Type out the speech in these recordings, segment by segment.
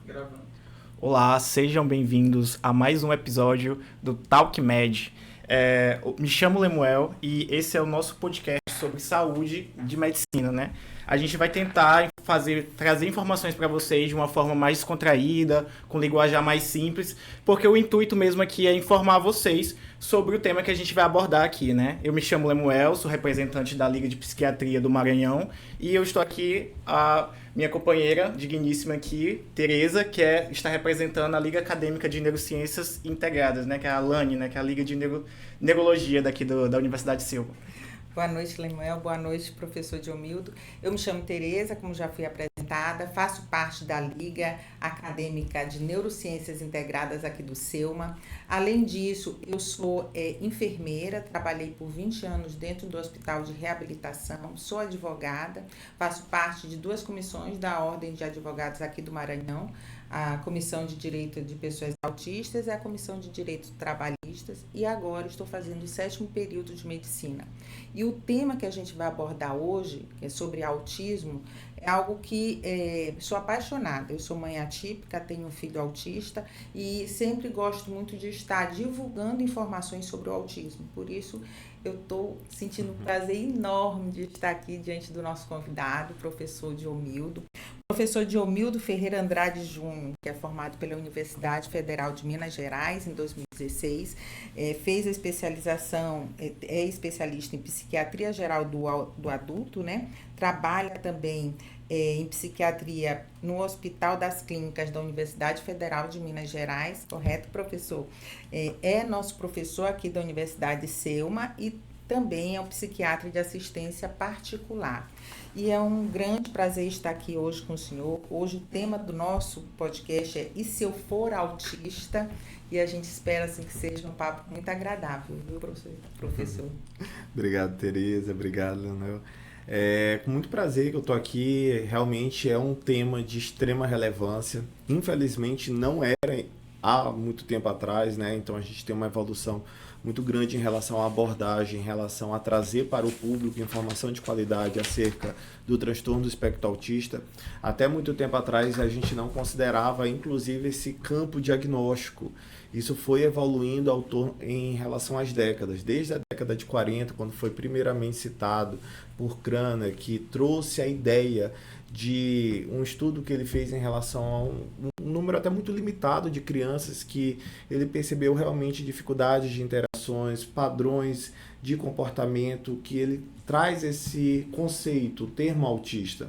Gravando. Olá, sejam bem-vindos a mais um episódio do Talk Med. Me chamo Lemuel e esse é o nosso podcast sobre saúde de medicina, né? A gente vai tentar trazer informações para vocês de uma forma mais descontraída, com linguajar mais simples, porque o intuito mesmo aqui é informar vocês sobre o tema que a gente vai abordar aqui, né? Eu me chamo Lemuel, sou representante da Liga de Psiquiatria do Maranhão e eu estou aqui, a minha companheira digníssima aqui, Tereza, está representando a Liga Acadêmica de Neurociências Integradas, né? Que é a LANE, né? Que é a Liga de Neurologia daqui da Universidade Silva. Boa noite, Lemuel. Boa noite, professor Diomildo. Eu me chamo Tereza, como já fui apresentada, faço parte da Liga Acadêmica de Neurociências Integradas aqui do SEUMA. Além disso, eu sou enfermeira, trabalhei por 20 anos dentro do Hospital de Reabilitação, sou advogada, faço parte de 2 comissões da Ordem de Advogados aqui do Maranhão, a Comissão de Direito de Pessoas Autistas e a Comissão de Direitos Trabalhistas, e agora estou fazendo o 7º período de Medicina. E o tema que a gente vai abordar hoje, que é sobre autismo, é algo que sou apaixonada. Eu sou mãe atípica, tenho um filho autista e sempre gosto muito de estar divulgando informações sobre o autismo. Por isso, eu estou sentindo um prazer enorme de estar aqui diante do nosso convidado, o professor Diomildo. Professor Diomildo Ferreira Andrade Júnior, que é formado pela Universidade Federal de Minas Gerais em 2016, fez a especialização, é especialista em psiquiatria geral do adulto, né? Trabalha também em psiquiatria no Hospital das Clínicas da Universidade Federal de Minas Gerais, correto, professor? É nosso professor aqui da Universidade SEUMA e também é um psiquiatra de assistência particular. E é um grande prazer estar aqui hoje com o senhor. Hoje o tema do nosso podcast é "E se eu for autista?" E a gente espera assim, que seja um papo muito agradável, viu, professor? Obrigado, Tereza. Obrigado, Leonel. É com muito prazer que eu estou aqui. Realmente é um tema de extrema relevância. Infelizmente não era há muito tempo atrás, né? Então a gente tem uma evolução muito grande em relação à abordagem, em relação a trazer para o público informação de qualidade acerca do transtorno do espectro autista. Até muito tempo atrás a gente não considerava, inclusive, esse campo diagnóstico. Isso foi evoluindo em relação às décadas, desde a década de 40, quando foi primeiramente citado por Kraner, que trouxe a ideia de um estudo que ele fez em relação a um número até muito limitado de crianças que ele percebeu realmente dificuldades de interações, padrões de comportamento, que ele traz esse conceito, o termo autista.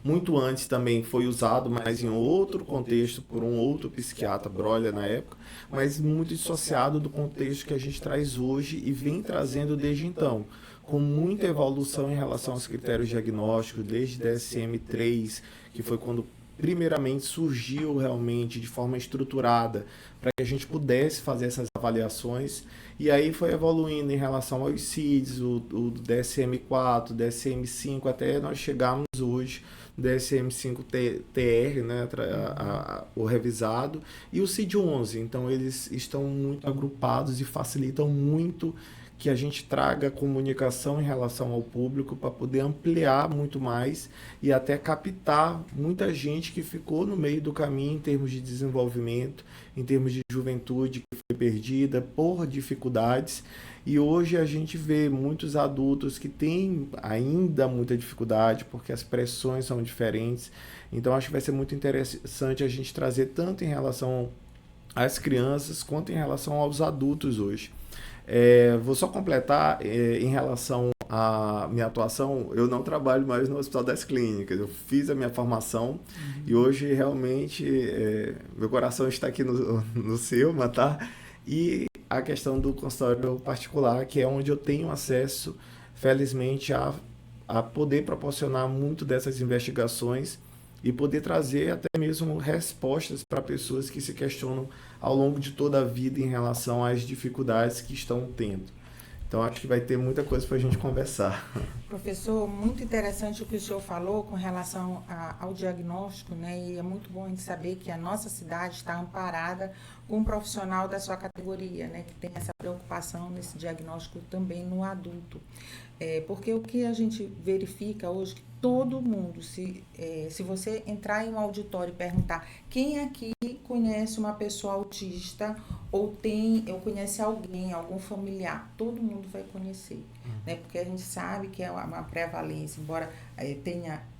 Muito antes também foi usado, mas em outro contexto, por um outro psiquiatra, Breuer na época, mas muito dissociado do contexto que a gente traz hoje e vem trazendo desde então, com muita evolução em relação aos critérios diagnósticos, desde DSM-3, que foi quando primeiramente surgiu realmente de forma estruturada para que a gente pudesse fazer essas avaliações, e aí foi evoluindo em relação aos CIDs, o DSM-4, DSM-5, até nós chegarmos hoje no DSM-5-TR, né, o revisado, e o CID-11. Então eles estão muito agrupados e facilitam muito que a gente traga comunicação em relação ao público para poder ampliar muito mais e até captar muita gente que ficou no meio do caminho em termos de desenvolvimento, em termos de juventude que foi perdida por dificuldades. E hoje a gente vê muitos adultos que têm ainda muita dificuldade porque as pressões são diferentes. Então acho que vai ser muito interessante a gente trazer tanto em relação às crianças quanto em relação aos adultos hoje. Vou só completar em relação à minha atuação. Eu não trabalho mais no Hospital das Clínicas, eu fiz a minha formação e hoje realmente meu coração está aqui no SEUMA, tá? E a questão do consultório particular, que é onde eu tenho acesso, felizmente, a poder proporcionar muito dessas investigações e poder trazer até mesmo respostas para pessoas que se questionam ao longo de toda a vida em relação às dificuldades que estão tendo. Então, acho que vai ter muita coisa para a gente conversar. Professor, muito interessante o que o senhor falou com relação ao diagnóstico, né? E é muito bom a gente saber que a nossa cidade está amparada com um profissional da sua categoria, né? Que tem essa preocupação nesse diagnóstico também no adulto. Porque o que a gente verifica hoje, que todo mundo, se você entrar em um auditório e perguntar quem aqui conhece uma pessoa autista ou conhece alguém, algum familiar, todo mundo vai conhecer, né? Porque a gente sabe que é uma prevalência, embora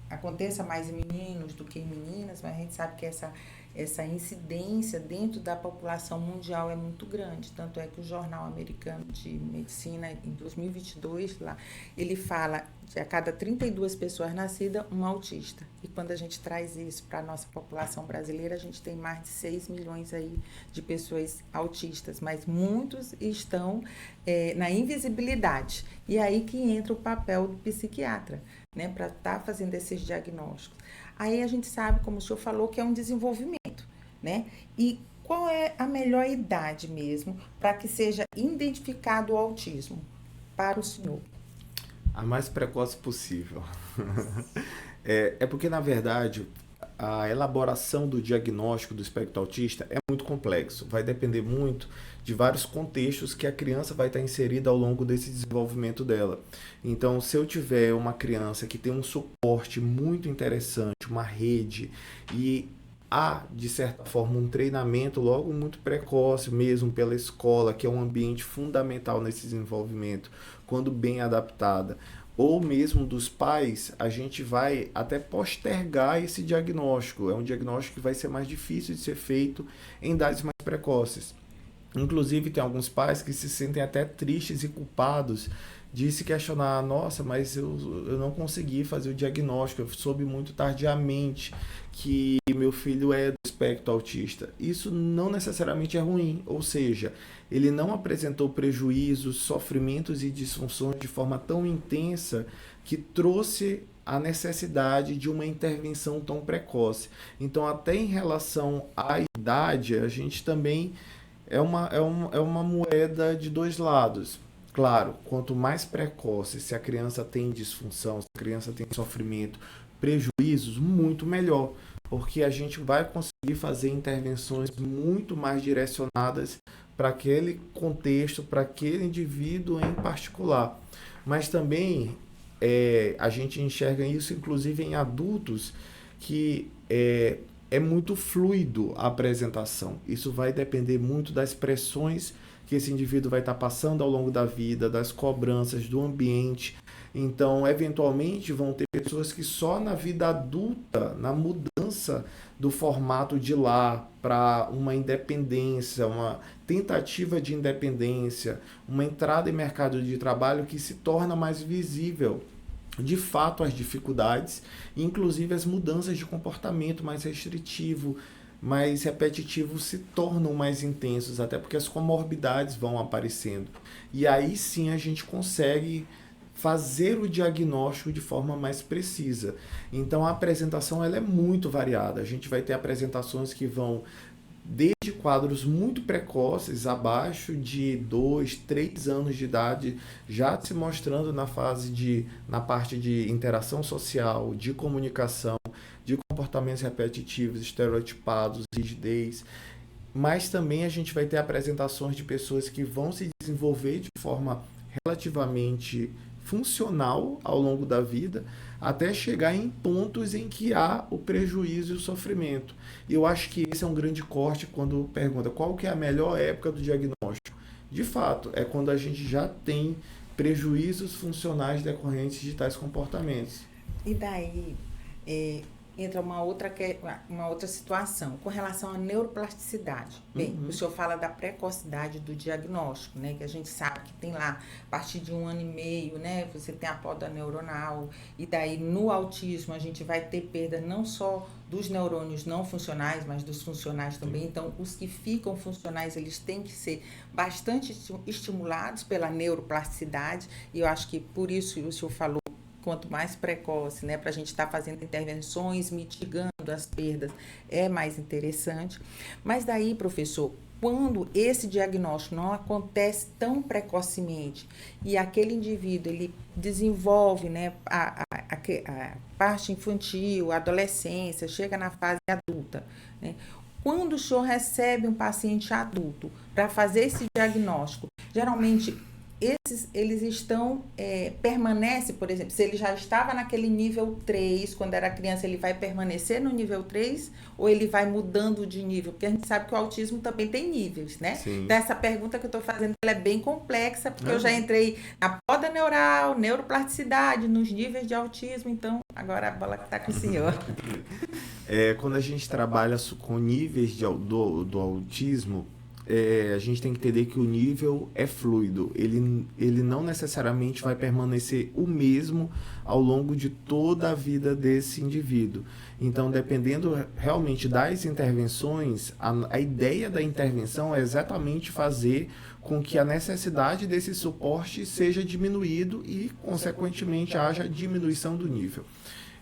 aconteça mais em meninos do que em meninas, mas a gente sabe que essa incidência dentro da população mundial é muito grande. Tanto é que o Jornal Americano de Medicina, em 2022, lá, ele fala de a cada 32 pessoas nascidas, um autista. E quando a gente traz isso para a nossa população brasileira, a gente tem mais de 6 milhões aí de pessoas autistas, mas muitos estão na invisibilidade. E aí que entra o papel do psiquiatra, né, para estar fazendo esses diagnósticos. Aí a gente sabe, como o senhor falou, que é um desenvolvimento, né? E qual é a melhor idade mesmo para que seja identificado o autismo para o senhor? A mais precoce possível. É porque, na verdade, a elaboração do diagnóstico do espectro autista é muito complexo. Vai depender muito de vários contextos que a criança vai estar inserida ao longo desse desenvolvimento dela. Então, se eu tiver uma criança que tem um suporte muito interessante, uma rede, e há, de certa forma, um treinamento logo muito precoce mesmo pela escola, que é um ambiente fundamental nesse desenvolvimento, quando bem adaptada, ou mesmo dos pais, a gente vai até postergar esse diagnóstico. É um diagnóstico que vai ser mais difícil de ser feito em idades mais precoces. Inclusive, tem alguns pais que se sentem até tristes e culpados de se questionar: nossa, mas eu não consegui fazer o diagnóstico, eu soube muito tardiamente que meu filho é do espectro autista. Isso não necessariamente é ruim, ou seja, ele não apresentou prejuízos, sofrimentos e disfunções de forma tão intensa que trouxe a necessidade de uma intervenção tão precoce. Então, até em relação à idade, a gente também é uma moeda de dois lados. Claro, quanto mais precoce, se a criança tem disfunção, se a criança tem sofrimento, prejuízos, muito melhor, porque a gente vai conseguir fazer intervenções muito mais direcionadas para aquele contexto, para aquele indivíduo em particular. Mas também a gente enxerga isso, inclusive, em adultos, que é muito fluido a apresentação. Isso vai depender muito das pressões que esse indivíduo vai estar passando ao longo da vida, das cobranças do ambiente. Então, eventualmente, vão ter pessoas que só na vida adulta, na mudança do formato de lar para uma independência, uma tentativa de independência, uma entrada em mercado de trabalho que se torna mais visível, de fato, as dificuldades, inclusive as mudanças de comportamento mais restritivo, mais repetitivo, se tornam mais intensos, até porque as comorbidades vão aparecendo. E aí sim a gente consegue fazer o diagnóstico de forma mais precisa. Então a apresentação ela é muito variada. A gente vai ter apresentações que vão desde quadros muito precoces, abaixo de 2, 3 anos de idade, já se mostrando na parte de interação social, de comunicação, de comportamentos repetitivos, estereotipados, rigidez. Mas também a gente vai ter apresentações de pessoas que vão se desenvolver de forma relativamente funcional ao longo da vida, até chegar em pontos em que há o prejuízo e o sofrimento. E eu acho que esse é um grande corte quando pergunta qual que é a melhor época do diagnóstico. De fato, é quando a gente já tem prejuízos funcionais decorrentes de tais comportamentos. E daí entra uma outra situação com relação à neuroplasticidade. Bem, o senhor fala da precocidade do diagnóstico, né? Que a gente sabe que tem lá, a partir de 1 ano e meio, né? Você tem a poda neuronal, e daí no autismo a gente vai ter perda não só dos neurônios não funcionais, mas dos funcionais também. Então, os que ficam funcionais, eles têm que ser bastante estimulados pela neuroplasticidade, e eu acho que por isso o senhor falou, quanto mais precoce, né, para a gente estar fazendo intervenções, mitigando as perdas, é mais interessante. Mas daí, professor, quando esse diagnóstico não acontece tão precocemente e aquele indivíduo ele desenvolve, né, a parte infantil, a adolescência, chega na fase adulta, né? Quando o senhor recebe um paciente adulto para fazer esse diagnóstico, geralmente eles estão, permanece, por exemplo, se ele já estava naquele nível 3, quando era criança, ele vai permanecer no nível 3 ou ele vai mudando de nível? Porque a gente sabe que o autismo também tem níveis, né? Sim. Então, essa pergunta que eu estou fazendo, ela é bem complexa, porque eu já entrei na poda neural, neuroplasticidade, nos níveis de autismo, então, agora a bola está com o senhor. Quando a gente trabalha com níveis do autismo, a gente tem que entender que o nível é fluido. Ele não necessariamente vai permanecer o mesmo ao longo de toda a vida desse indivíduo. Então, dependendo realmente das intervenções, a ideia da intervenção é exatamente fazer com que a necessidade desse suporte seja diminuído e, consequentemente, haja diminuição do nível.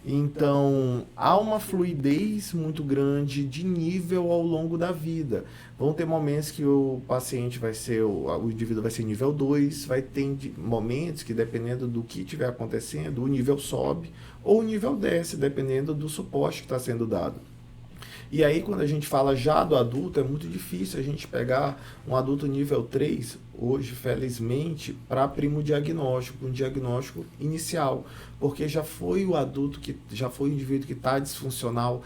Então, há uma fluidez muito grande de nível ao longo da vida. Vão ter momentos que o paciente o indivíduo vai ser nível 2, vai ter momentos que, dependendo do que estiver acontecendo, o nível sobe ou o nível desce, dependendo do suporte que está sendo dado. E aí, quando a gente fala já do adulto, é muito difícil a gente pegar um adulto nível 3, hoje, felizmente, para um diagnóstico inicial, porque já foi o adulto, já foi o indivíduo que está disfuncional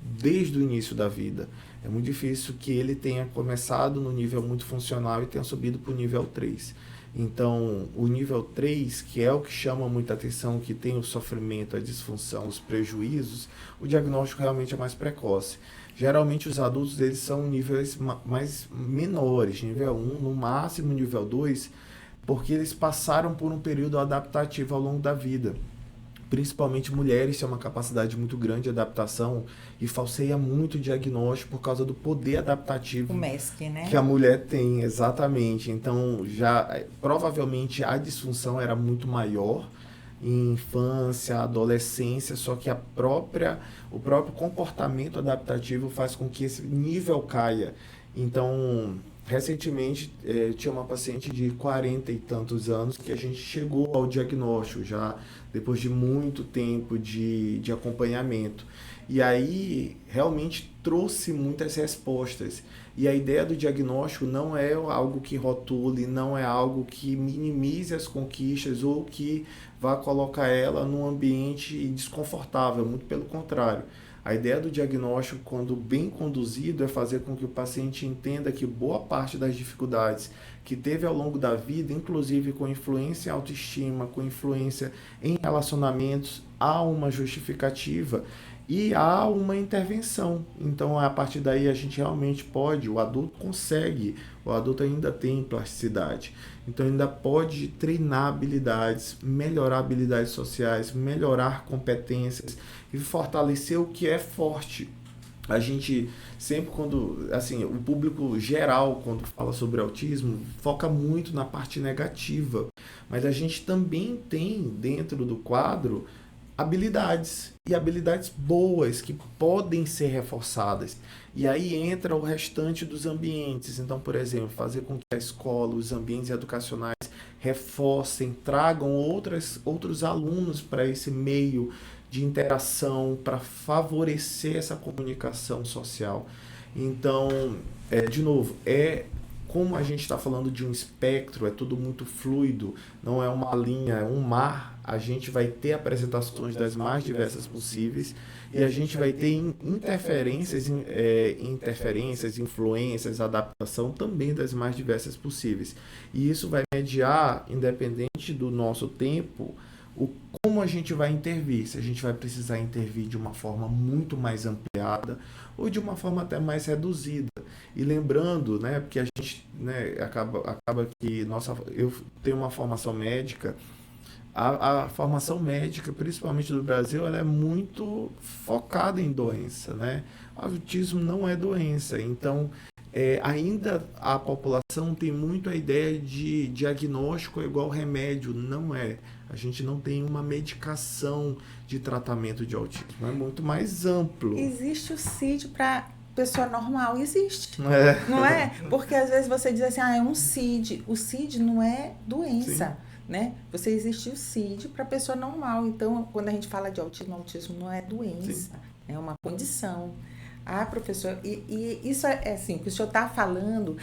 desde o início da vida. É muito difícil que ele tenha começado no nível muito funcional e tenha subido para o nível 3. Então, o nível 3, que é o que chama muita atenção, que tem o sofrimento, a disfunção, os prejuízos, o diagnóstico realmente é mais precoce. Geralmente, os adultos eles são níveis mais menores, nível 1, no máximo nível 2, porque eles passaram por um período adaptativo ao longo da vida. Principalmente mulheres têm uma capacidade muito grande de adaptação e falseia muito o diagnóstico por causa do poder adaptativo o MESC, né? Que a mulher tem, exatamente. Então, provavelmente a disfunção era muito maior em infância, adolescência, só que o próprio comportamento adaptativo faz com que esse nível caia. Então, recentemente, tinha uma paciente de 40 e tantos anos que a gente chegou ao diagnóstico já depois de muito tempo de acompanhamento. E aí, realmente trouxe muitas respostas. E a ideia do diagnóstico não é algo que rotule, não é algo que minimize as conquistas ou que vá colocar ela num ambiente desconfortável, muito pelo contrário. A ideia do diagnóstico, quando bem conduzido, é fazer com que o paciente entenda que boa parte das dificuldades que teve ao longo da vida, inclusive com influência em autoestima, com influência em relacionamentos, há uma justificativa e há uma intervenção. Então, a partir daí, a gente realmente o adulto consegue, o adulto ainda tem plasticidade. Então, ainda pode treinar habilidades, melhorar habilidades sociais, melhorar competências e fortalecer o que é forte. A gente sempre o público geral, quando fala sobre autismo, foca muito na parte negativa, mas a gente também tem dentro do quadro habilidades, e habilidades boas que podem ser reforçadas. E aí entra o restante dos ambientes. Então, por exemplo, fazer com que a escola, os ambientes educacionais reforcem, tragam outros alunos para esse meio de interação, para favorecer essa comunicação social. Então, de novo, como a gente está falando de um espectro, é tudo muito fluido, não é uma linha, é um mar. A gente vai ter apresentações das mais diversas possíveis e a gente vai ter interferências, influências, adaptação também das mais diversas possíveis. E isso vai mediar, independente do nosso tempo, como a gente vai intervir. Se a gente vai precisar intervir de uma forma muito mais ampliada ou de uma forma até mais reduzida. E lembrando, porque a gente acaba que eu tenho uma formação médica. A formação médica, principalmente do Brasil, ela é muito focada em doença, né? O autismo não é doença, então ainda a população tem muito a ideia de diagnóstico igual remédio, não é. A gente não tem uma medicação de tratamento de autismo, é muito mais amplo. Existe o CID para pessoa normal existe, não é? Porque às vezes você diz assim, é um CID. O CID não é doença, sim, né? Você existe o CID para pessoa normal. Então, quando a gente fala de autismo, autismo não é doença, sim, é uma condição. Ah, professor, e isso é assim, o que o senhor está falando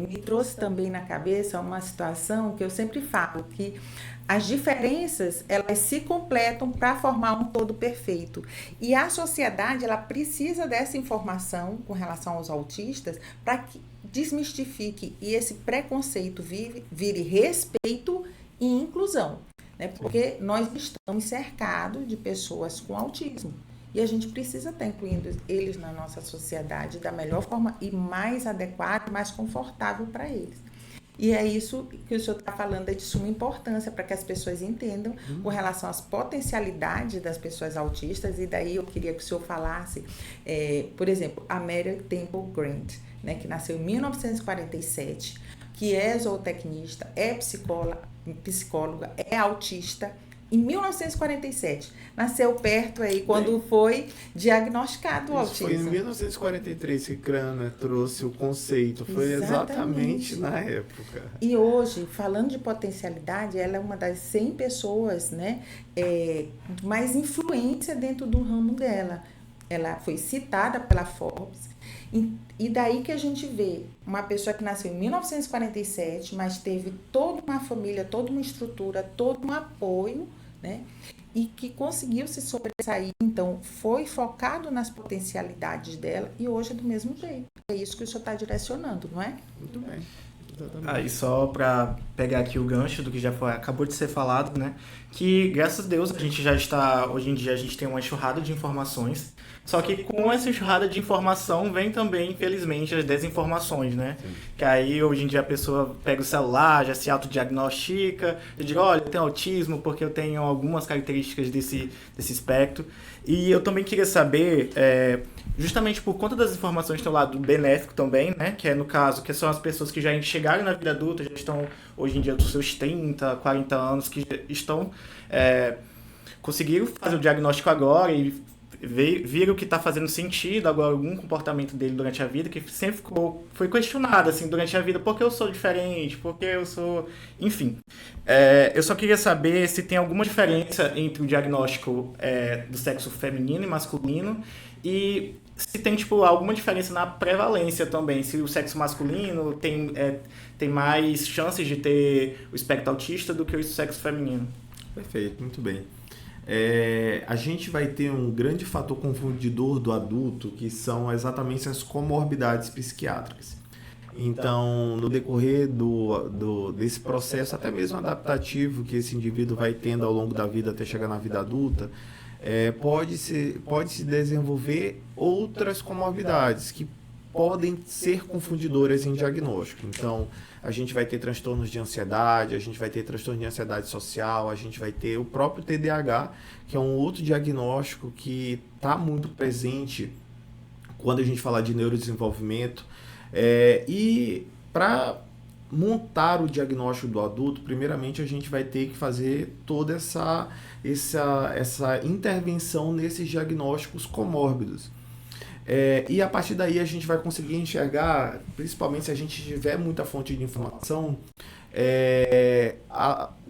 me trouxe também na cabeça uma situação que eu sempre falo, que as diferenças, elas se completam para formar um todo perfeito. E a sociedade, ela precisa dessa informação com relação aos autistas para que desmistifique e esse preconceito vire respeito e inclusão, né? Porque nós estamos cercados de pessoas com autismo. E a gente precisa estar incluindo eles na nossa sociedade da melhor forma e mais adequada, mais confortável para eles. E é isso que o senhor está falando, é de suma importância para que as pessoas entendam com relação às potencialidades das pessoas autistas. E daí eu queria que o senhor falasse, por exemplo, a Mary Temple Grant, né, que nasceu em 1947, que é zootecnista, é psicóloga, é autista. Em 1947, nasceu perto aí, quando foi diagnosticado o autismo. Foi em 1943 que Crana trouxe o conceito, foi exatamente na época. E hoje, falando de potencialidade, ela é uma das 100 pessoas, né, mais influência dentro do ramo dela. Ela foi citada pela Forbes. E daí que a gente vê uma pessoa que nasceu em 1947, mas teve toda uma família, toda uma estrutura, todo um apoio, né? E que conseguiu se sobressair. Então, foi focado nas potencialidades dela e hoje é do mesmo jeito. É isso que o senhor está direcionando, não é? Muito bem. Aí só para pegar aqui o gancho do que já acabou de ser falado, né? Que graças a Deus a gente já está, hoje em dia a gente tem uma enxurrada de informações, só que com essa enxurrada de informação vem também, infelizmente, as desinformações, né? Sim. Que aí hoje em dia a pessoa pega o celular, já se autodiagnostica, já diz, olha, eu tenho autismo porque eu tenho algumas características desse espectro. E eu também queria saber, justamente por conta das informações que estão lá do benéfico também, né? Que é no caso, que são as pessoas que já chegaram na vida adulta, já estão hoje em dia dos seus 30, 40 anos, que estão conseguiram fazer o diagnóstico agora e viram que está fazendo sentido agora algum comportamento dele durante a vida, que sempre foi questionado assim, durante a vida, por que eu sou diferente, por que eu sou... Enfim, eu só queria saber se tem alguma diferença entre o diagnóstico do sexo feminino e masculino e se tem tipo, alguma diferença na prevalência também, se o sexo masculino tem mais chances de ter o espectro autista do que o sexo feminino. Perfeito, muito bem. A gente vai ter um grande fator confundidor do adulto, que são exatamente as comorbidades psiquiátricas. Então, no decorrer desse processo, até mesmo adaptativo que esse indivíduo vai tendo ao longo da vida até chegar na vida adulta, pode se desenvolver outras comorbidades que podem ser confundidoras em diagnóstico. Então, a gente vai ter transtornos de ansiedade, a gente vai ter transtorno de ansiedade social, a gente vai ter o próprio TDAH, que é um outro diagnóstico que está muito presente quando a gente fala de neurodesenvolvimento. E para montar o diagnóstico do adulto, primeiramente a gente vai ter que fazer toda essa intervenção nesses diagnósticos comórbidos. E a partir daí a gente vai conseguir enxergar, principalmente se a gente tiver muita fonte de informação,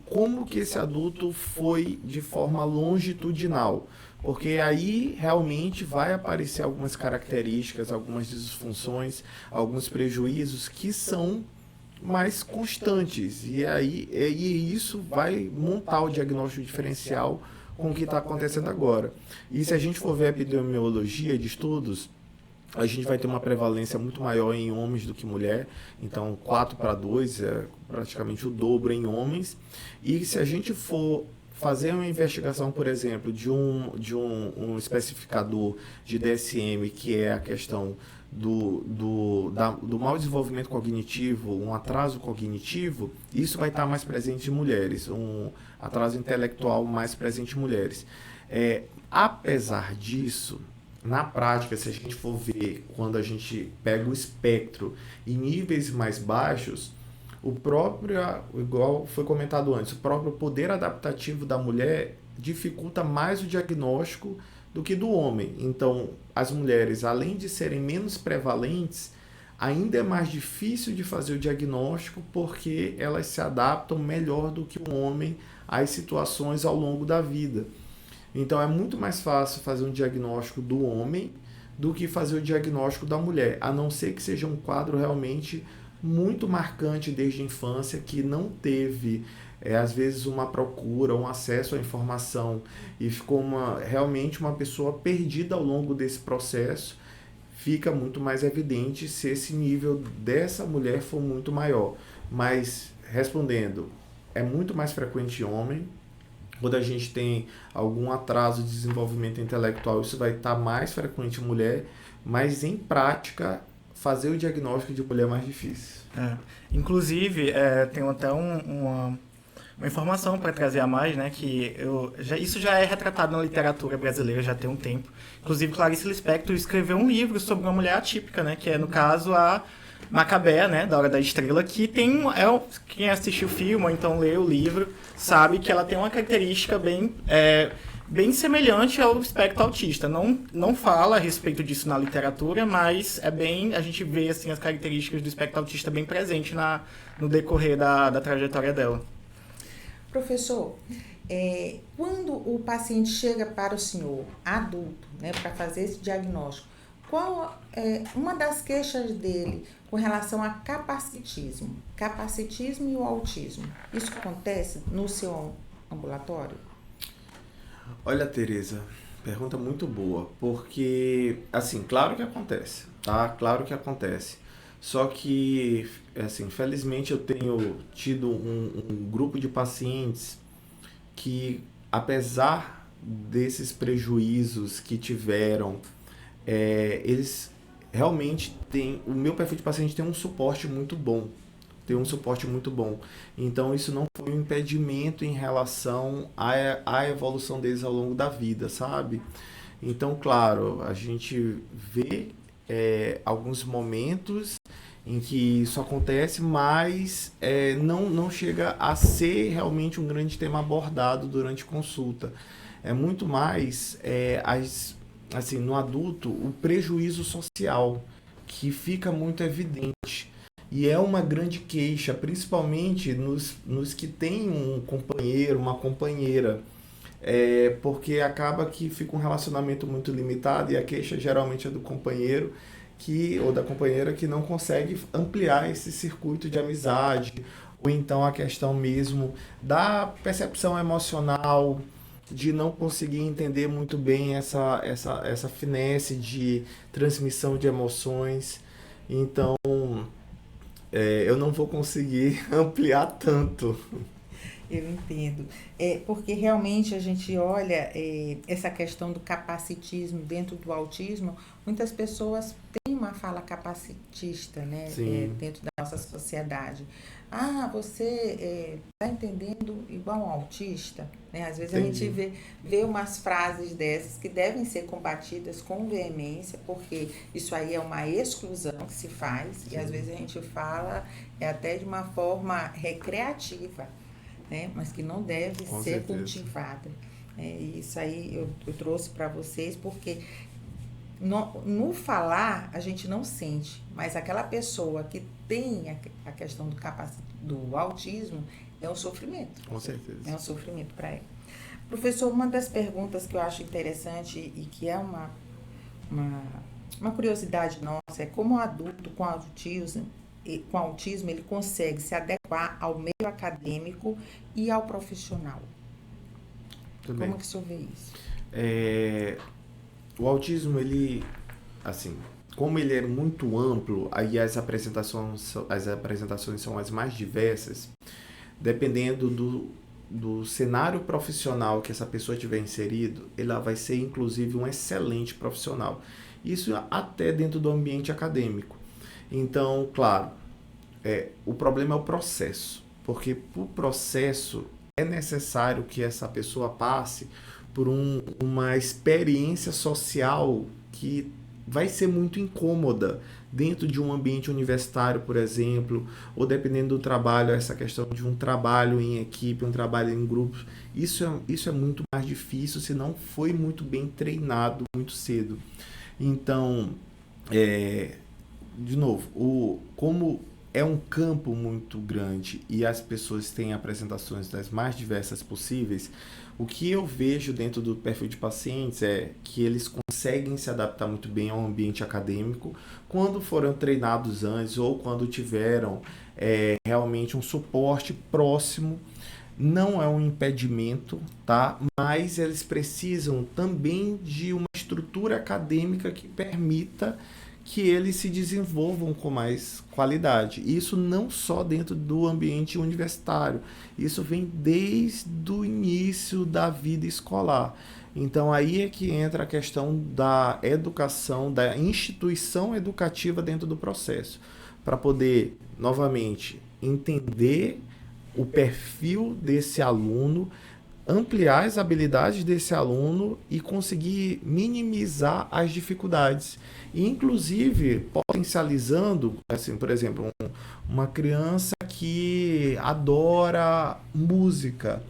como que esse adulto foi de forma longitudinal. Porque aí realmente vai aparecer algumas características, algumas disfunções, alguns prejuízos que são mais constantes. E isso vai montar o diagnóstico diferencial com o que está acontecendo agora. E se a gente for ver a epidemiologia de estudos, a gente vai ter uma prevalência muito maior em homens do que mulher, então 4:2 é praticamente o dobro em homens. E se a gente for fazer uma investigação, por exemplo, de um especificador de DSM, que é a questão do mau desenvolvimento cognitivo, um atraso cognitivo, isso vai estar mais presente em mulheres, um atraso intelectual mais presente em mulheres. Apesar disso, na prática, se a gente for ver, quando a gente pega o espectro em níveis mais baixos, o próprio, igual foi comentado antes, o próprio poder adaptativo da mulher dificulta mais o diagnóstico do que do homem. Então, as mulheres, além de serem menos prevalentes, ainda é mais difícil de fazer o diagnóstico porque elas se adaptam melhor do que o homem às situações ao longo da vida. Então, é muito mais fácil fazer um diagnóstico do homem do que fazer o diagnóstico da mulher, a não ser que seja um quadro realmente muito marcante desde a infância, que não teve, às vezes, uma procura, um acesso à informação e ficou realmente uma pessoa perdida ao longo desse processo. Fica muito mais evidente se esse nível dessa mulher for muito maior. Mas, respondendo, é muito mais frequente em homem. Quando a gente tem algum atraso de desenvolvimento intelectual, isso vai estar mais frequente em mulher, mas em prática, fazer o diagnóstico de mulher é mais difícil. Inclusive, tenho até uma informação para trazer a mais, né, que isso já é retratado na literatura brasileira já tem um tempo. Inclusive, Clarice Lispector escreveu um livro sobre uma mulher atípica, né, que é, no caso, a Macabea, né, da Hora da Estrela, que tem, quem assistiu o filme ou então leu o livro, sabe que ela tem uma característica bem semelhante ao espectro autista. Não fala a respeito disso na literatura, mas a gente vê assim, as características do espectro autista bem presente no decorrer da trajetória dela. Professor, quando o paciente chega para o senhor, adulto, né, para fazer esse diagnóstico, qual é uma das queixas dele com relação a capacitismo e o autismo? Isso acontece no seu ambulatório? Olha, Tereza, pergunta muito boa, porque, assim, claro que acontece, tá? Claro que acontece. Só que, assim, felizmente eu tenho tido um grupo de pacientes que, apesar desses prejuízos que tiveram, eles realmente têm, o meu perfil de paciente tem um suporte muito bom. Então, isso não foi um impedimento em relação à evolução deles ao longo da vida, sabe? Então, claro, a gente vê alguns momentos em que isso acontece, mas não chega a ser realmente um grande tema abordado durante consulta. É muito mais, assim, no adulto, o prejuízo social, que fica muito evidente. E é uma grande queixa, principalmente nos que têm um companheiro, uma companheira, porque acaba que fica um relacionamento muito limitado e a queixa geralmente é do companheiro ou da companheira que não consegue ampliar esse circuito de amizade, ou então a questão mesmo da percepção emocional, de não conseguir entender muito bem essa finesse de transmissão de emoções. Então, eu não vou conseguir ampliar tanto. Eu entendo. Porque realmente a gente olha essa questão do capacitismo dentro do autismo, muitas pessoas têm uma fala capacitista, né? Dentro da nossa sociedade. Você está entendendo igual um autista? Né? Às vezes Entendi. A gente vê umas frases dessas que devem ser combatidas com veemência, porque isso aí é uma exclusão que se faz, Sim. E às vezes a gente fala até de uma forma recreativa, né? Mas que não deve Com ser certeza. cultivada. E isso aí eu trouxe para vocês porque no falar a gente não sente, mas aquela pessoa que tem a questão do autismo é um sofrimento. Com certeza. É um sofrimento para ela. Professor, uma das perguntas que eu acho interessante e que é uma curiosidade nossa é como o adulto com autismo ele consegue se adequar ao meio acadêmico e ao profissional. Também. Como que o senhor vê isso? O autismo, ele, assim, como ele é muito amplo, aí as apresentações são as mais diversas, dependendo do cenário profissional que essa pessoa tiver inserido, ela vai ser, inclusive, um excelente profissional. Isso até dentro do ambiente acadêmico. Então, claro, o problema é o processo, porque para o processo é necessário que essa pessoa passe por uma experiência social que vai ser muito incômoda dentro de um ambiente universitário, por exemplo, ou dependendo do trabalho, essa questão de um trabalho em equipe, um trabalho em grupos, isso é muito mais difícil se não foi muito bem treinado muito cedo. Então, de novo, como é um campo muito grande e as pessoas têm apresentações das mais diversas possíveis, o que eu vejo dentro do perfil de pacientes é que eles conseguem se adaptar muito bem ao ambiente acadêmico quando foram treinados antes ou quando tiveram realmente um suporte próximo. Não é um impedimento, tá? Mas eles precisam também de uma estrutura acadêmica que permita que eles se desenvolvam com mais qualidade. Isso não só dentro do ambiente universitário, isso vem desde o início da vida escolar. Então aí é que entra a questão da educação, da instituição educativa dentro do processo, para poder, novamente, entender o perfil desse aluno, ampliar as habilidades desse aluno e conseguir minimizar as dificuldades. E, inclusive, potencializando, assim, por exemplo, uma criança que adora música,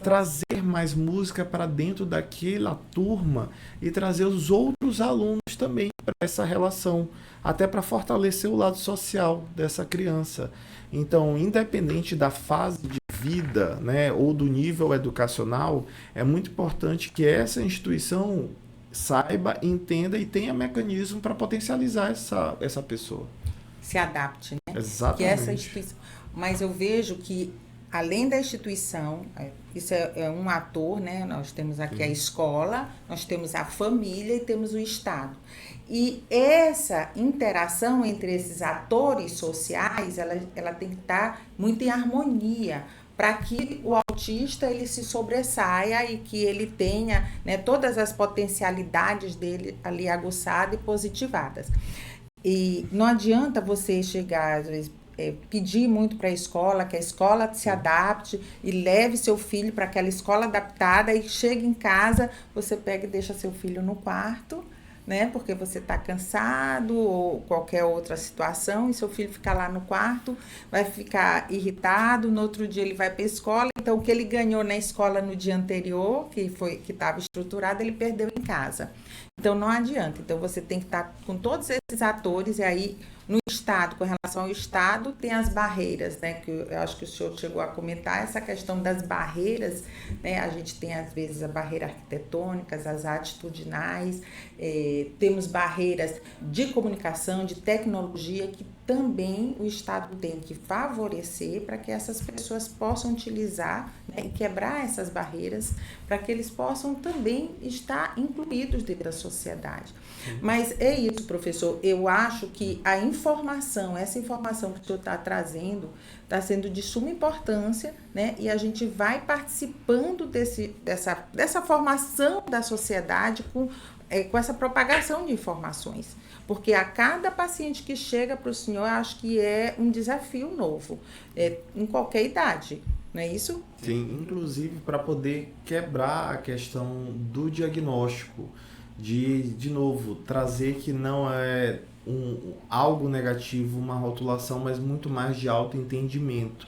trazer mais música para dentro daquela turma e trazer os outros alunos também para essa relação, até para fortalecer o lado social dessa criança. Então, independente da fase de vida, né, ou do nível educacional, é muito importante que essa instituição saiba, entenda e tenha mecanismo para potencializar essa pessoa. Se adapte, né? Exatamente. Que essa instituição... Mas eu vejo que, além da instituição, isso é um ator, né? Nós temos aqui a escola, nós temos a família e temos o Estado. E essa interação entre esses atores sociais, ela tem que estar muito em harmonia, para que o autista ele se sobressaia e que ele tenha, né, todas as potencialidades dele ali aguçadas e positivadas. E não adianta você chegar, às vezes, pedir muito para a escola, que a escola se adapte e leve seu filho para aquela escola adaptada e chega em casa, você pega e deixa seu filho no quarto, né? Porque você está cansado ou qualquer outra situação e seu filho fica lá no quarto, vai ficar irritado, no outro dia ele vai para a escola, então o que ele ganhou na escola no dia anterior, que estava estruturado, ele perdeu em casa. Então não adianta, então você tem que estar com todos esses atores e aí no Estado, com relação ao Estado, tem as barreiras, né? Que eu acho que o senhor chegou a comentar, essa questão das barreiras, né? A gente tem, às vezes, a barreira arquitetônica, as atitudinais, temos barreiras de comunicação, de tecnologia, que também o Estado tem que favorecer para que essas pessoas possam utilizar, né, e quebrar essas barreiras, para que eles possam também estar incluídos dentro da sociedade. Mas é isso, professor, eu acho que essa informação que o senhor está trazendo, está sendo de suma importância, né? E a gente vai participando dessa formação da sociedade com essa propagação de informações. Porque a cada paciente que chega para o senhor, eu acho que é um desafio novo, em qualquer idade, não é isso? Sim, inclusive para poder quebrar a questão do diagnóstico, de novo, trazer que não é algo negativo, uma rotulação, mas muito mais de autoentendimento.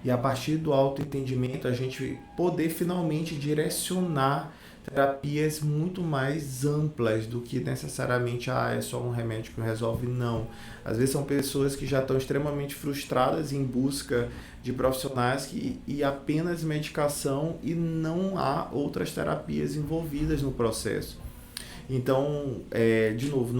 E a partir do autoentendimento, a gente poder finalmente direcionar terapias muito mais amplas do que necessariamente é só um remédio que resolve, não. Às vezes são pessoas que já estão extremamente frustradas em busca de profissionais e apenas medicação e não há outras terapias envolvidas no processo. Então, de novo,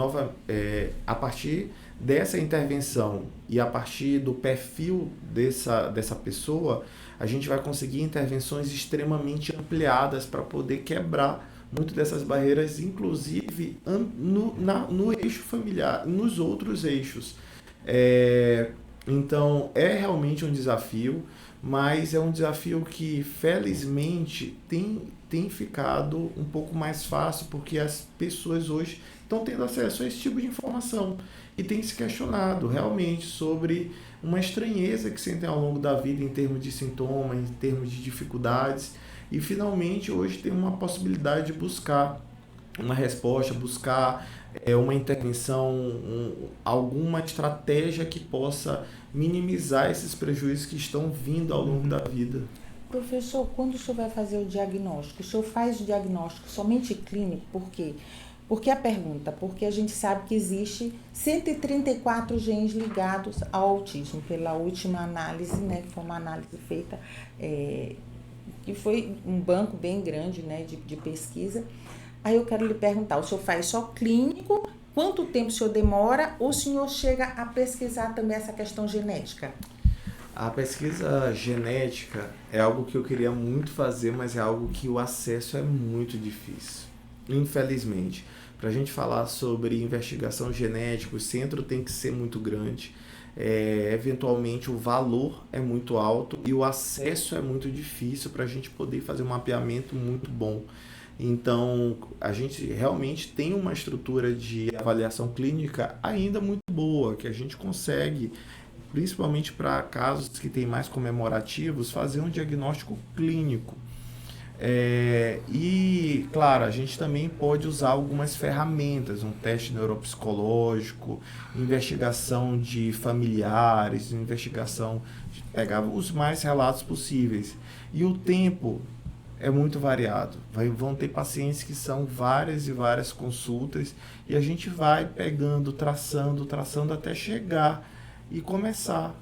a partir dessa intervenção e a partir do perfil dessa pessoa, a gente vai conseguir intervenções extremamente ampliadas para poder quebrar muito dessas barreiras, inclusive no eixo familiar, nos outros eixos. Então, é realmente um desafio, mas é um desafio que, felizmente, tem ficado um pouco mais fácil, porque as pessoas hoje estão tendo acesso a esse tipo de informação e têm se questionado realmente sobre uma estranheza que sentem ao longo da vida em termos de sintomas, em termos de dificuldades, e finalmente hoje tem uma possibilidade de buscar uma resposta, buscar uma intervenção, alguma estratégia que possa minimizar esses prejuízos que estão vindo ao longo da vida. Professor, quando o senhor vai fazer o diagnóstico, o senhor faz o diagnóstico somente clínico? Por quê? Porque a pergunta, porque a gente sabe que existe 134 genes ligados ao autismo, pela última análise, né, que foi uma análise feita, que foi um banco bem grande, né, de pesquisa. Aí eu quero lhe perguntar, o senhor faz só clínico? Quanto tempo o senhor demora? Ou o senhor chega a pesquisar também essa questão genética? A pesquisa genética é algo que eu queria muito fazer, mas é algo que o acesso é muito difícil, infelizmente. Para a gente falar sobre investigação genética, o centro tem que ser muito grande, eventualmente o valor é muito alto e o acesso é muito difícil para a gente poder fazer um mapeamento muito bom. Então, a gente realmente tem uma estrutura de avaliação clínica ainda muito boa, que a gente consegue, principalmente para casos que tem mais comemorativos, fazer um diagnóstico clínico. E, claro, a gente também pode usar algumas ferramentas, um teste neuropsicológico, investigação de familiares, investigação de pegar os mais relatos possíveis. E o tempo é muito variado. Vão ter pacientes que são várias e várias consultas e a gente vai pegando, traçando até chegar e começar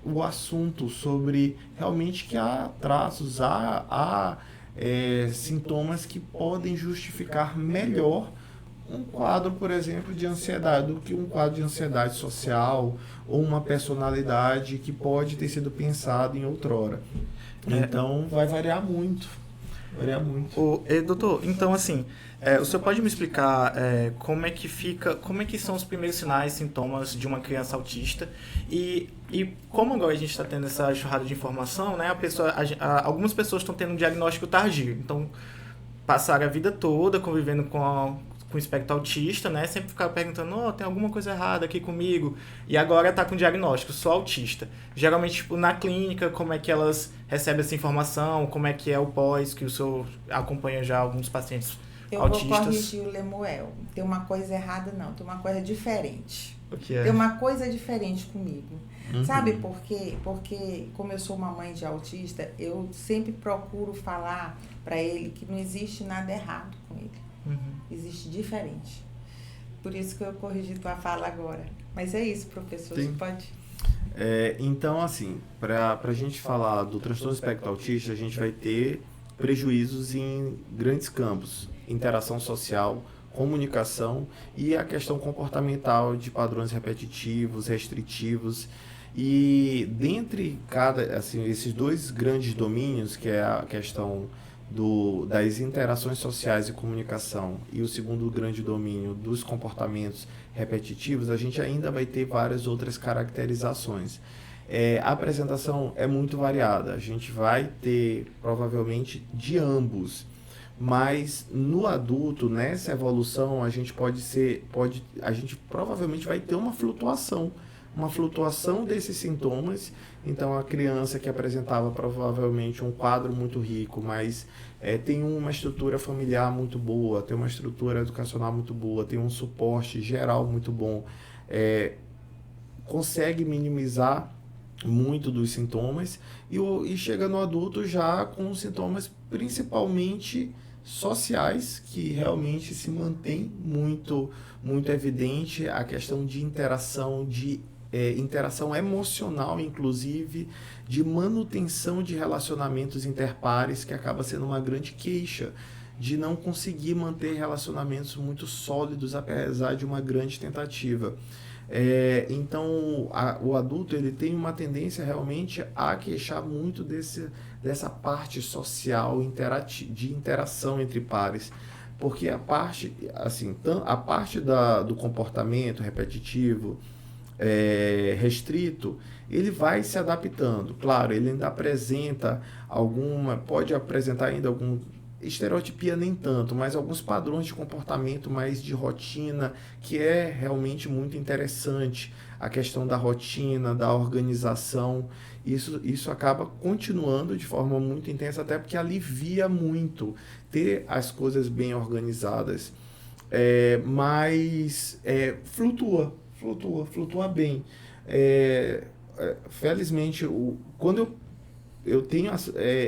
o assunto sobre realmente que há traços, há sintomas que podem justificar melhor um quadro, por exemplo, de ansiedade do que um quadro de ansiedade social ou uma personalidade que pode ter sido pensado em outrora. Então, vai variar muito. Doutor, então assim, o senhor pode me explicar como é que são os primeiros sinais e sintomas de uma criança autista e como agora a gente está tendo essa enxurrada de informação, né, algumas pessoas estão tendo um diagnóstico tardio, então passaram a vida toda convivendo com o espectro autista, né, sempre ficaram perguntando, tem alguma coisa errada aqui comigo, e agora está com diagnóstico, sou autista. Geralmente, tipo, na clínica, como é que elas recebem essa informação, como é que é o pós, que o senhor acompanha já alguns pacientes autistas? Eu vou corrigir o Lemuel, tem uma coisa errada não, tem uma coisa diferente. O que é? Tem uma coisa diferente comigo. Sabe por quê? Porque, como eu sou uma mãe de autista, eu sempre procuro falar para ele que não existe nada errado com ele. Existe diferente. Por isso que eu corrigi tua fala agora. Mas é isso, professor, Sim. você pode... Então, assim, para a gente falar do transtorno espectro autista, a gente vai ter prejuízos em grandes campos. Interação social, comunicação e a questão comportamental de padrões repetitivos, restritivos. E dentre esses dois grandes domínios, que é a questão das interações sociais e comunicação e o segundo grande domínio dos comportamentos repetitivos, a gente ainda vai ter várias outras caracterizações. A apresentação é muito variada, a gente vai ter provavelmente de ambos, mas no adulto, nessa evolução, a gente provavelmente vai ter uma flutuação desses sintomas. Então, a criança que apresentava provavelmente um quadro muito rico, mas tem uma estrutura familiar muito boa, tem uma estrutura educacional muito boa, tem um suporte geral muito bom, consegue minimizar muito dos sintomas e chega no adulto já com sintomas principalmente sociais, que realmente se mantém muito, muito evidente a questão de interação, interação emocional, inclusive, de manutenção de relacionamentos interpares, que acaba sendo uma grande queixa de não conseguir manter relacionamentos muito sólidos, apesar de uma grande tentativa. Então, o adulto ele tem uma tendência realmente a queixar muito dessa parte social, de interação entre pares, porque a parte do comportamento repetitivo, restrito, ele vai se adaptando. Claro, ele ainda pode apresentar ainda algum estereotipia nem tanto, mas alguns padrões de comportamento mais de rotina, que é realmente muito interessante. A questão da rotina, da organização, isso acaba continuando de forma muito intensa, até porque alivia muito ter as coisas bem organizadas. mas flutua bem. Felizmente, quando eu tenho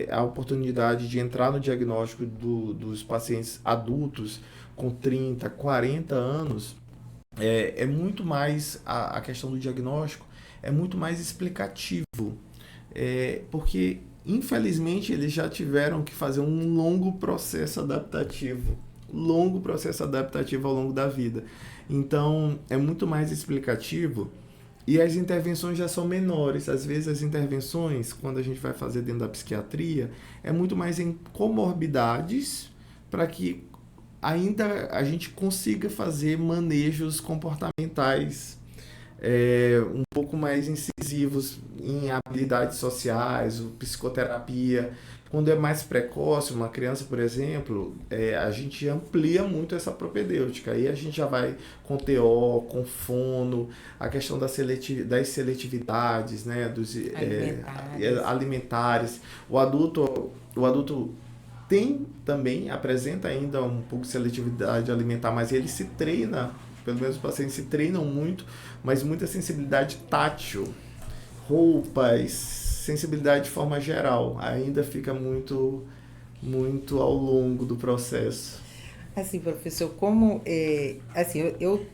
a oportunidade de entrar no diagnóstico dos pacientes adultos com 30, 40 anos, é muito mais a questão do diagnóstico, é muito mais explicativo, porque infelizmente eles já tiveram que fazer um longo processo adaptativo ao longo da vida. Então é muito mais explicativo. E as intervenções já são menores. Às vezes as intervenções, quando a gente vai fazer dentro da psiquiatria, é muito mais em comorbidades, para que ainda a gente consiga fazer manejos comportamentais um pouco mais incisivos em habilidades sociais, psicoterapia. Quando é mais precoce, uma criança, por exemplo, a gente amplia muito essa propedêutica. Aí a gente já vai com TO, com fono, a questão das seletividades, né, dos alimentares. O adulto apresenta ainda um pouco de seletividade alimentar, mas ele se treina, pelo menos os pacientes se treinam muito, mas muita sensibilidade tátil, roupas, sensibilidade de forma geral, ainda fica muito ao longo do processo. Assim, professor, como assim, eu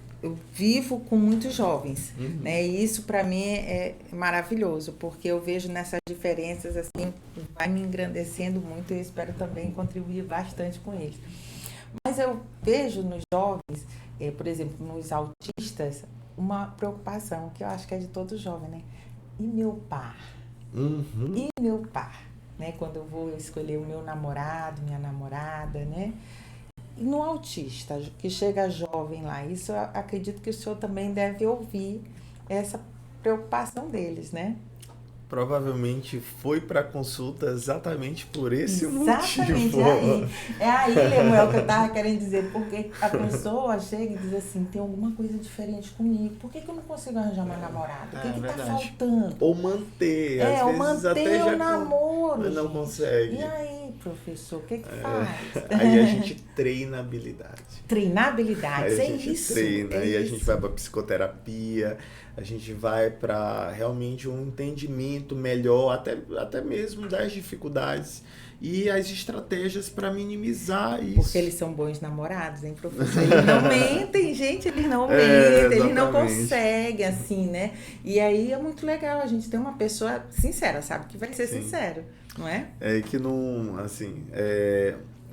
vivo com muitos jovens, né? E isso para mim é maravilhoso, porque eu vejo nessas diferenças, assim, vai me engrandecendo muito e eu espero também contribuir bastante com eles. Mas eu vejo nos jovens, por exemplo, nos autistas, uma preocupação que eu acho que é de todo jovem, né? E meu par? E meu par? Né? Quando eu vou escolher o meu namorado, minha namorada, né? E no autista, que chega jovem lá, isso eu acredito que o senhor também deve ouvir essa preocupação deles, né? Provavelmente foi para consulta exatamente por esse motivo. É aí, Lemuel, que eu estava querendo dizer, porque a pessoa chega e diz assim, tem alguma coisa diferente comigo, por que eu não consigo arranjar uma namorada? O que está faltando? Ou manter, às vezes manter até já o namoro. Mas não consegue. E aí, professor, o que faz? Aí a gente treina a habilidade. Treinar habilidades, aí a gente isso. Treina, aí a gente vai para psicoterapia, a gente vai para realmente um entendimento melhor, até mesmo das dificuldades e as estratégias para minimizar isso. Porque eles são bons namorados, hein, professor? Eles não mentem, gente, eles não mentem, eles não conseguem, assim, né? E aí é muito legal a gente ter uma pessoa sincera, sabe? Que vai ser sincero, não é? É que não, assim,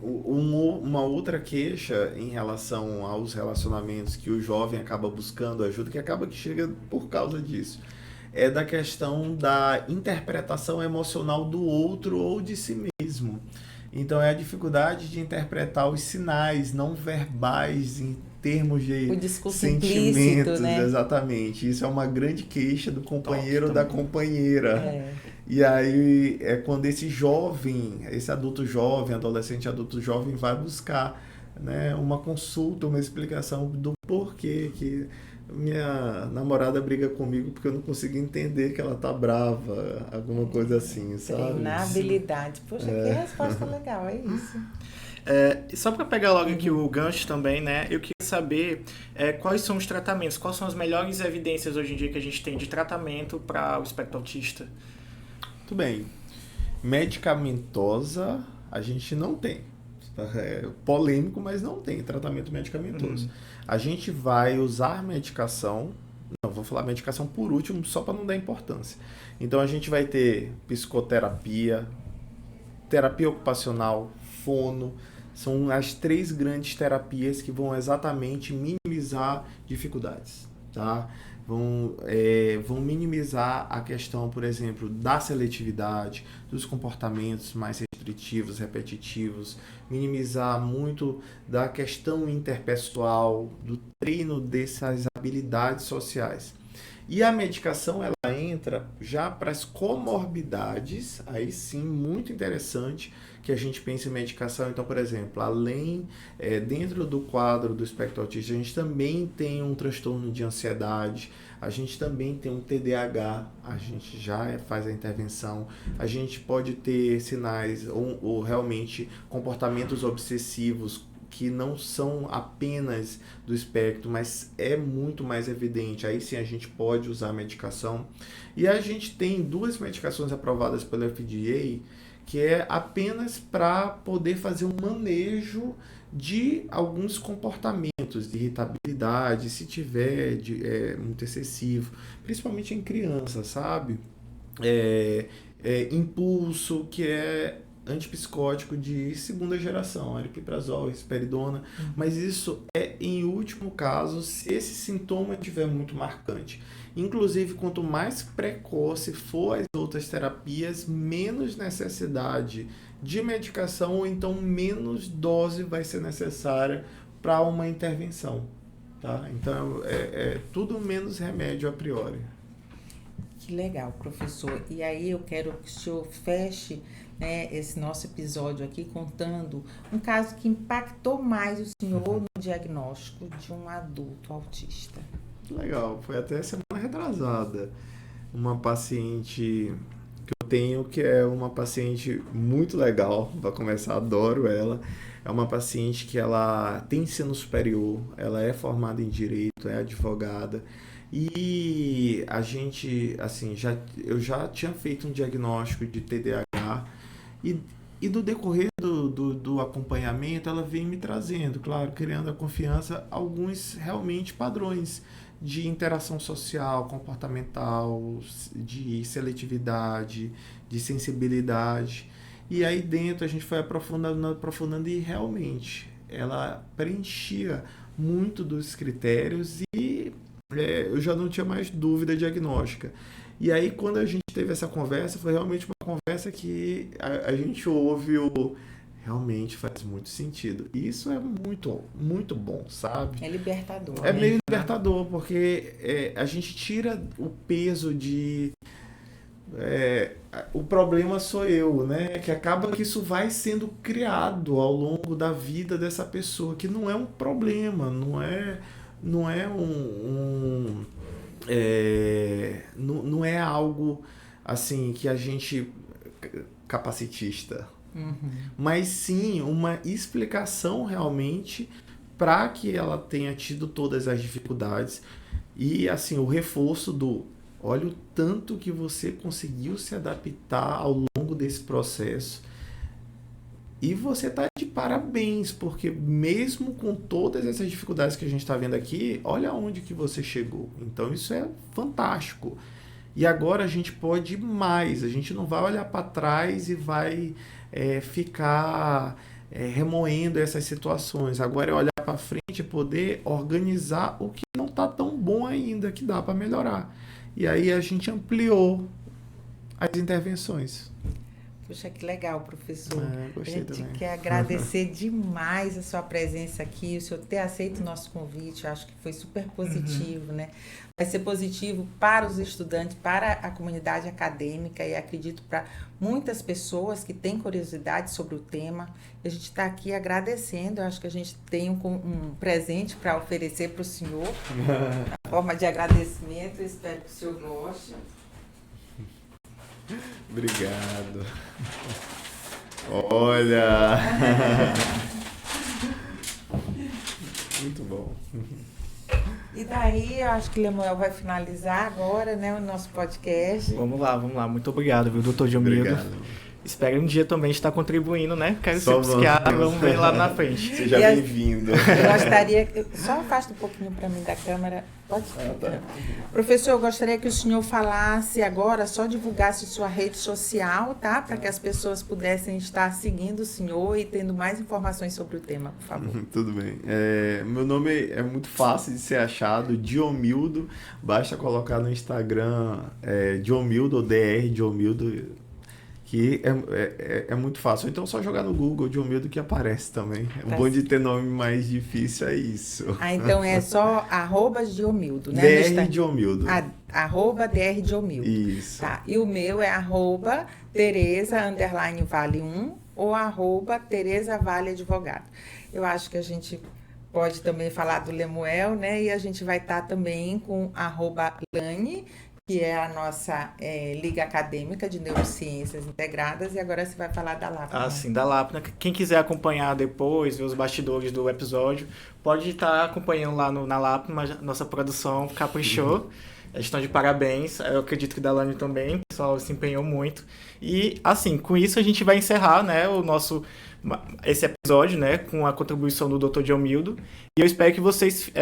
uma outra queixa em relação aos relacionamentos que o jovem acaba buscando ajuda, que acaba que chega por causa disso, é da questão da interpretação emocional do outro ou de si mesmo. Então é a dificuldade de interpretar os sinais não verbais em termos de o discurso sentimentos, implícito, né? Exatamente. Isso é uma grande queixa do companheiro ou da companheira. E aí é quando esse adulto jovem, adolescente adulto jovem vai buscar, né, uma consulta, uma explicação do porquê que minha namorada briga comigo porque eu não consigo entender que ela tá brava, alguma coisa assim, sabe? Treinar habilidade. Poxa, que resposta legal, é isso. Só para pegar logo aqui o gancho também, né? Eu queria saber quais são os tratamentos, quais são as melhores evidências hoje em dia que a gente tem de tratamento para o espectro autista? Muito bem. Medicamentosa a gente não tem. É polêmico, mas não tem tratamento medicamentoso. A gente vai usar medicação. Não, vou falar medicação por último, só para não dar importância. Então a gente vai ter psicoterapia, terapia ocupacional, fono. São as 3 grandes terapias que vão exatamente minimizar dificuldades, tá? Vão minimizar a questão, por exemplo, da seletividade, dos comportamentos mais restritivos, repetitivos, minimizar muito da questão interpessoal, do treino dessas habilidades sociais. E a medicação, ela entra já para as comorbidades, aí sim, muito interessante que a gente pense em medicação. Então, por exemplo, dentro do quadro do espectro autista, a gente também tem um transtorno de ansiedade, a gente também tem um TDAH, a gente já faz a intervenção, a gente pode ter sinais ou realmente comportamentos obsessivos que não são apenas do espectro, mas é muito mais evidente. Aí sim a gente pode usar a medicação. E a gente tem 2 medicações aprovadas pelo FDA, que é apenas para poder fazer um manejo de alguns comportamentos de irritabilidade, se tiver muito excessivo, principalmente em crianças, sabe? Impulso, que é antipsicótico de segunda geração, aripiprazol, risperidona, mas isso é em último caso se esse sintoma estiver muito marcante. Inclusive, quanto mais precoce for as outras terapias, menos necessidade de medicação ou então menos dose vai ser necessária para uma intervenção, tá? Então, tudo menos remédio a priori. Que legal, professor. E aí eu quero que o senhor feche, né, esse nosso episódio aqui contando um caso que impactou mais o senhor no diagnóstico de um adulto autista. Legal, foi até semana retrasada. Uma paciente que eu tenho, que é uma paciente muito legal, para começar, adoro ela. É uma paciente que ela tem ensino superior, ela é formada em direito, é advogada. E a gente, assim, eu já tinha feito um diagnóstico de TDAH e do decorrer do acompanhamento, ela vem me trazendo, claro, criando a confiança, alguns realmente padrões de interação social, comportamental, de seletividade, de sensibilidade. E aí dentro a gente foi aprofundando e realmente ela preenchia muito dos critérios e eu já não tinha mais dúvida diagnóstica. E aí, quando a gente teve essa conversa, foi realmente uma conversa que a gente ouve realmente faz muito sentido. E isso é muito, muito bom, sabe? É libertador. É meio libertador, porque a gente tira o peso de... o problema sou eu, né? Que acaba que isso vai sendo criado ao longo da vida dessa pessoa, que não é um problema, não é não é algo assim que a gente capacitista, mas sim uma explicação realmente para que ela tenha tido todas as dificuldades e assim o reforço olha o tanto que você conseguiu se adaptar ao longo desse processo. E você está de parabéns, porque mesmo com todas essas dificuldades que a gente está vendo aqui, olha onde que você chegou. Então isso é fantástico. E agora a gente pode ir mais, a gente não vai olhar para trás e vai ficar remoendo essas situações. Agora é olhar para frente e poder organizar o que não está tão bom ainda, que dá para melhorar. E aí a gente ampliou as intervenções. Puxa, que legal, professor. Gostei a gente também. quer agradecer demais a sua presença aqui, o senhor ter aceito o nosso convite, eu acho que foi super positivo, né? Vai ser positivo para os estudantes, para a comunidade acadêmica e acredito para muitas pessoas que têm curiosidade sobre o tema. A gente está aqui agradecendo, eu acho que a gente tem um presente para oferecer para o senhor, na forma de agradecimento, eu espero que o senhor goste. Obrigado. Olha! Muito bom. E daí, eu acho que o Lemuel vai finalizar agora, né, o nosso podcast. Vamos lá. Muito obrigado, viu, doutor Gilmildo. Obrigado. Espero um dia também estar contribuindo, né? Quero ser Só psiquiatra, vamos ver lá na frente. Seja bem-vindo. Eu gostaria... Só afasta um pouquinho para mim da câmera. Pode ficar. Tá. Professor, eu gostaria que o senhor falasse agora, só divulgasse sua rede social, tá? Para que as pessoas pudessem estar seguindo o senhor e tendo mais informações sobre o tema, por favor. Tudo bem. Meu nome é muito fácil de ser achado, Diomildo. Basta colocar no Instagram Diomildo ou DR Diomildo, que é muito fácil. Então só jogar no Google Diomildo que aparece também. O bom de ter nome mais difícil é isso. Então é só @Diomildo, né? DR Diomildo. @DR Diomildo. Isso. Tá. E o meu é @Tereza_Vale1 ou @Tereza Vale Advogado. Eu acho que a gente pode também falar do Lemuel, né? E a gente vai estar também com @Lane, que é a nossa Liga Acadêmica de Neurociências Integradas, e agora você vai falar da LAPNA. Ah, sim, da LAPNA. Quem quiser acompanhar depois, ver os bastidores do episódio, pode estar acompanhando lá na LAPNA, mas nossa produção caprichou. Eles estão de parabéns, eu acredito que da Lani também, o pessoal se empenhou muito. E, assim, com isso a gente vai encerrar, né, esse episódio, né, com a contribuição do Dr. Diomildo. E eu espero que vocês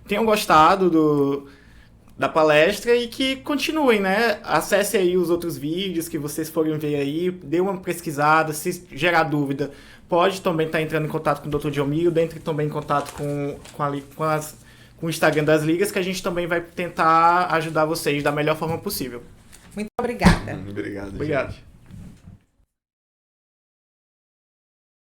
tenham gostado da palestra e que continuem, né? Acessem aí os outros vídeos que vocês forem ver aí, dê uma pesquisada, se gerar dúvida, pode também estar entrando em contato com o Dr. Diomildo, entre também em contato com o Instagram das ligas, que a gente também vai tentar ajudar vocês da melhor forma possível. Muito obrigada. Obrigado. Obrigado.